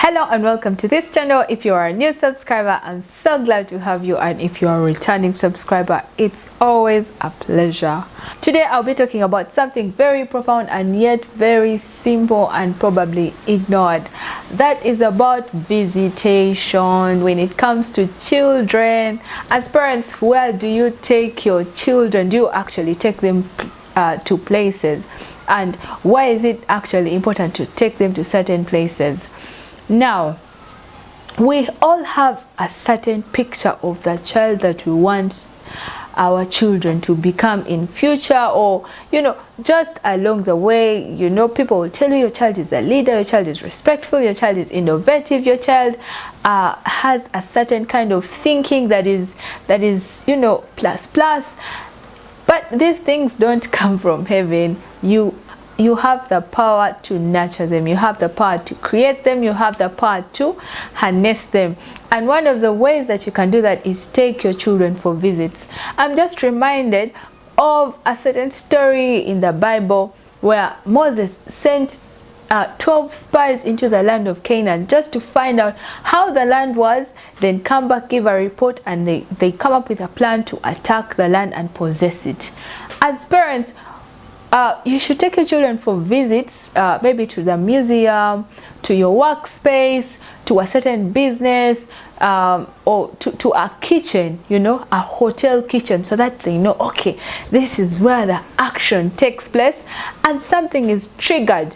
Hello and welcome to this channel. If you are a new subscriber, I'm so glad to have you, and if you are a returning subscriber, it's always a pleasure. Today I'll be talking about something very profound and yet very simple and probably ignored. That is about visitation. When it comes to children, as parents, where do you take your children? Do you actually take them to places? And why is it actually important to take them to certain places? Now, we all have a certain picture of the child that we want our children to become in future, or just along the way, people will tell you your child is a leader, your child is respectful, your child is innovative, your child has a certain kind of thinking that is plus plus. But these things don't come from heaven. You have the power to nurture them, you have the power to create them, you have the power to harness them. And one of the ways that you can do that is take your children for visits. I'm just reminded of a certain story in the Bible where Moses sent 12 spies into the land of Canaan just to find out how the land was, then come back, give a report, and they come up with a plan to attack the land and possess it. As parents, you should take your children for visits, maybe to the museum, to your workspace, to a certain business, or to a kitchen, a hotel kitchen, so that they know, okay, this is where the action takes place and something is triggered,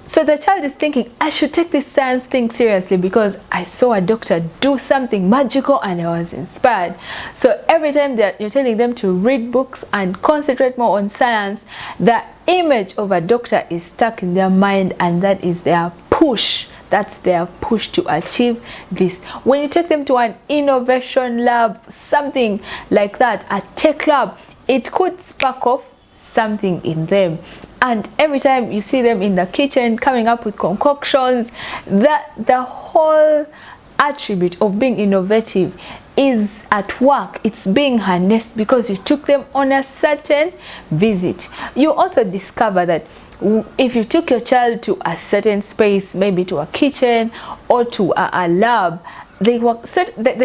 So the child is thinking, I should take this science thing seriously because I saw a doctor do something magical and I was inspired. So every time that you're telling them to read books and concentrate more on science, the image of a doctor is stuck in their mind, and that is their push. That's their push to achieve this. When you take them to an innovation lab, something like that, a tech lab, it could spark off something in them. And every time you see them in the kitchen coming up with concoctions, the whole attribute of being innovative is at work. It's being harnessed because you took them on a certain visit. You also discover that if you took your child to a certain space, maybe to a kitchen or to a lab, they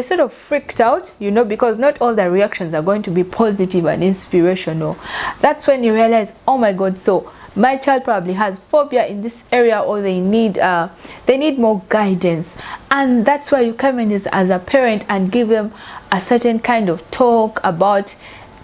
sort of freaked out, because not all the reactions are going to be positive and inspirational. That's when you realize, oh my God, so my child probably has phobia in this area, or they need more guidance. And that's why you come in as a parent and give them a certain kind of talk about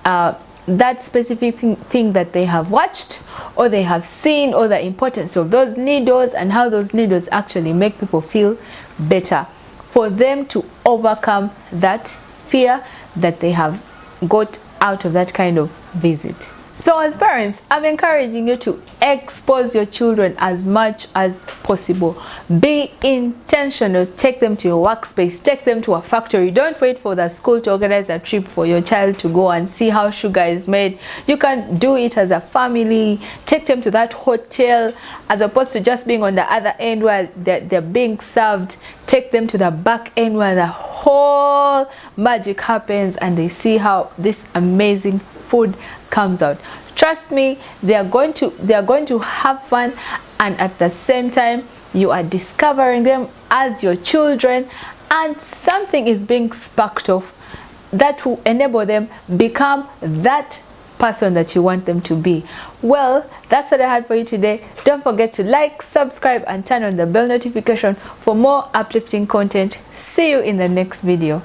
that specific thing that they have watched or they have seen, or the importance of those needles and how those needles actually make people feel better, for them to overcome that fear that they have got out of that kind of visit. So as parents, I'm encouraging you to expose your children as much as possible. Be intentional. Take them to your workspace, take them to a factory. Don't wait for the school to organize a trip for your child to go and see how sugar is made. You can do it as a family. Take them to that hotel, as opposed to just being on the other end where they're being served. Take them to the back end where the whole magic happens and they see how this amazing food comes out. Trust me, they are going to have fun, and at the same time you are discovering them as your children, and something is being sparked off that will enable them become that person that you want them to be. Well, that's what I had for you today. Don't forget to like, subscribe, and turn on the bell notification for more uplifting content. See you in the next video.